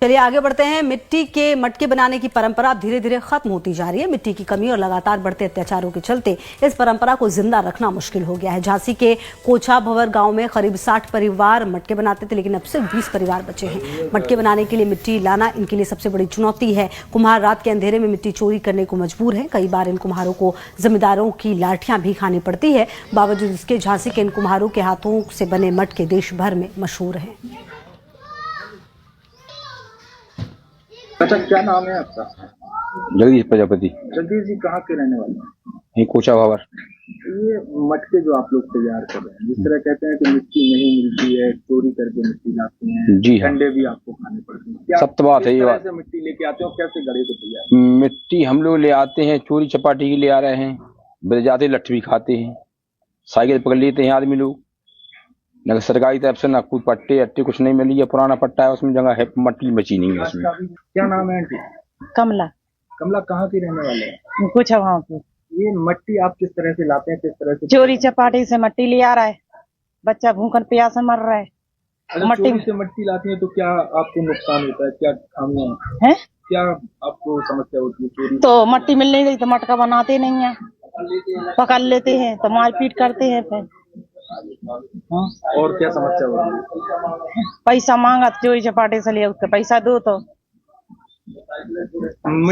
चलिए आगे बढ़ते हैं। मिट्टी के मटके बनाने की परंपरा धीरे धीरे खत्म होती जा रही है। मिट्टी की कमी और लगातार बढ़ते अत्याचारों के चलते इस परंपरा को जिंदा रखना मुश्किल हो गया है। झांसी के कोछा भंवर गांव में करीब 60 परिवार मटके बनाते थे, लेकिन अब सिर्फ 20 परिवार बचे हैं। मटके बनाने के लिए मिट्टी लाना इनके लिए सबसे बड़ी चुनौती है। कुम्हार रात के अंधेरे में मिट्टी चोरी करने को मजबूर है। कई बार इन कुम्हारों को जमींदारों की लाठियां भी खानी पड़ती है। बावजूद इसके झांसी के इन कुम्हारों के हाथों से बने मटके देश भर में मशहूर हैं। अच्छा, क्या नाम है आपका? जगदीश प्रजापति। जगदीश जी कहाँ के रहने वाले हैं? ये कोछा भंवर। ये मटके जो आप लोग तैयार कर रहे हैं, जिस तरह कहते हैं कि मिट्टी नहीं मिलती है, चोरी करके मिट्टी लाते हैं, जी हाँ, डंडे भी आपको खाने पड़ते हैं, क्या सत्य बात है ये बात। कैसे मिट्टी लेके आते हो, कैसे गड़े को तैयार? मिट्टी हम लोग ले आते हैं, चोरी चपाटी की ले आ रहे हैं, बच जाते लठ भी खाते हैं, साइकिल पकड़ लेते हैं आदमी लोग। न सरकारी तरफ से ना कोई पट्टे अट्टे कुछ नहीं मिली है। पुराना पट्टा है, उसमें जगह है, मट्टी बची नहीं है उसमें। क्या नाम है आंटी? कमला। कमला कहाँ की रहने वाले हैं? कुछ वहाँ पे ये मट्टी आप किस तरह से लाते हैं, किस तरह से? चोरी चपाटी से मट्टी ले आ रहा है, बच्चा भूखन प्यासा मर रहा है। मट्टी से मट्टी लाती है तो क्या आपको नुकसान होता है, क्या खामियां हैं? क्या आपको समस्या होती है चोरी? तो मट्टी मिल नहीं रही तो मटका बनाते नहीं है, पकड़ लेते हैं तो मारपीट करते हैं। फिर और क्या समस्या होती है? पैसा मांगा तो चोरी चपाटे से ले उसके पैसा दो तो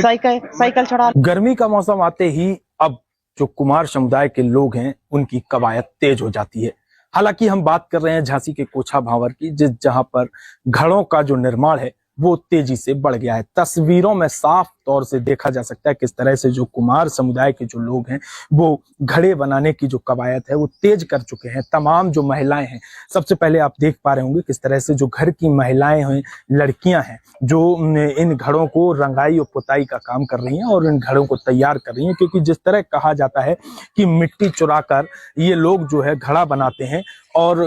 साइकिल छुड़ा। गर्मी का मौसम आते ही अब जो कुमार समुदाय के लोग हैं उनकी कवायद तेज हो जाती है। हालांकि हम बात कर रहे हैं झांसी के कोछा भंवर की, जहां पर घड़ों का जो निर्माण है वो तेजी से बढ़ गया है। तस्वीरों में साफ तौर से देखा जा सकता है किस तरह से जो कुमार समुदाय के जो लोग हैं वो घड़े बनाने की जो कवायद है वो तेज कर चुके हैं। तमाम जो महिलाएं हैं, सबसे पहले आप देख पा रहे होंगे किस तरह से जो घर की महिलाएं हैं, लड़कियां हैं, जो इन घड़ों को रंगाई और पुताई का काम कर रही हैं और इन घड़ों को तैयार कर रही हैं। क्योंकि जिस तरह कहा जाता है कि मिट्टी चुरा कर ये लोग जो है घड़ा बनाते हैं और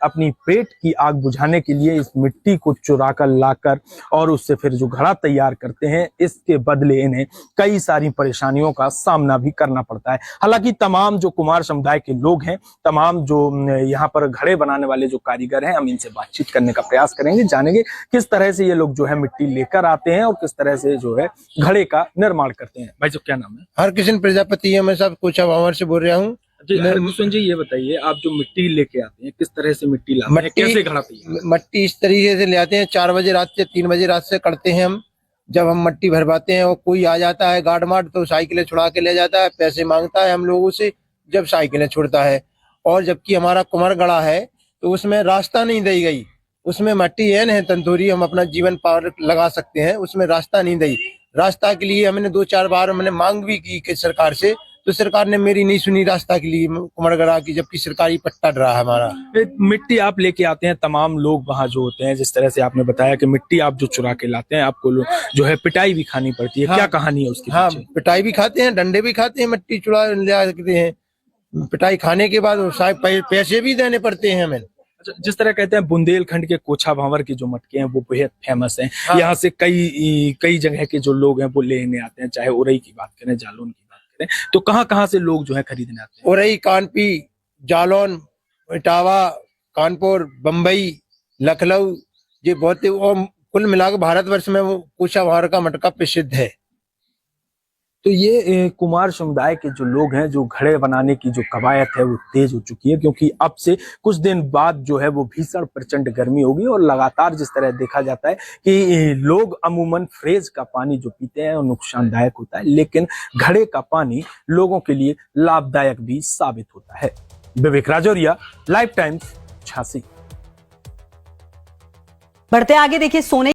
अपनी पेट की आग बुझाने के लिए इस मिट्टी को चुरा कर लाकर और उससे फिर जो घड़ा तैयार करते हैं, इसके बदले इन्हें कई सारी परेशानियों का सामना भी करना पड़ता है। हालांकि तमाम जो कुमार समुदाय के लोग हैं, तमाम जो यहाँ पर घड़े बनाने वाले जो कारीगर हैं, हम इनसे बातचीत करने का प्रयास करेंगे, जानेंगे किस तरह से ये लोग जो है मिट्टी लेकर आते हैं और किस तरह से जो है घड़े का निर्माण करते हैं। भाई, जो क्या नाम है? हरकिशन प्रजापति है, मैं सब कोछा भंवर से बोल रहा हूँ। हरकिशन जी, ये बताइए, आप जो मिट्टी लेके आते हैं किस तरह से मिट्टी लाते हैं, कैसे घड़ा तैयार? मट्टी इस तरीके से ले आते हैं, 4 बजे रात से 3 बजे रात से करते हैं हम। जब हम मट्टी भरवाते हैं और कोई आ जाता है गार्ड मार्ड तो साइकिलें छुड़ा के ले जाता है, पैसे मांगता है हम लोगों से जब साइकिलें छोड़ता है। और जबकि हमारा कुमार गड़ा है तो उसमें रास्ता नहीं दी गई, उसमें मट्टी है तंदूरी, हम अपना जीवन पार लगा सकते हैं, उसमें रास्ता नहीं दी। रास्ता के लिए हमने 2-4 बार हमने मांग भी की कि सरकार से, तो सरकार ने मेरी नहीं सुनी रास्ता के लिए कुमारगढ़ा की, जबकि सरकारी पट्टा रहा है हमारा। मिट्टी आप लेके आते हैं, तमाम लोग वहाँ जो होते हैं, जिस तरह से आपने बताया कि मिट्टी आप जो चुरा के लाते हैं, आपको जो है पिटाई भी खानी पड़ती है। हाँ, क्या कहानी है उसकी? हाँ, पिटाई भी खाते हैं, डंडे भी खाते हैं, मिट्टी चुरा ले आते हैं। पिटाई खाने के बाद पैसे भी देने पड़ते हैं हमें। जिस तरह कहते हैं बुंदेलखंड के कोछा भंवर के जो मटके हैं वो बेहद फेमस हैं। हाँ। यहाँ से कई जगह के जो लोग हैं वो लेने आते हैं, चाहे उरई की बात करें, जालौन की बात करें, तो कहाँ से लोग जो है खरीदने आते हैं? उरई, कानपी, जालौन, इटावा, कानपुर, बम्बई, लखनऊ, ये बहुत, और कुल मिलाकर भारतवर्ष में वो कोछा भंवर का मटका प्रसिद्ध है। तो ये कुमार समुदाय के जो लोग हैं, जो घड़े बनाने की जो कवायद है वो तेज हो चुकी है, क्योंकि अब से कुछ दिन बाद जो है वो भीषण प्रचंड गर्मी होगी और लगातार जिस तरह देखा जाता है कि लोग अमूमन फ्रिज का पानी जो पीते हैं वो नुकसानदायक होता है, लेकिन घड़े का पानी लोगों के लिए लाभदायक भी साबित होता है। विवेक राजौरिया, लाइफ टाइम्स, झांसी। बढ़ते आगे देखिए, सोने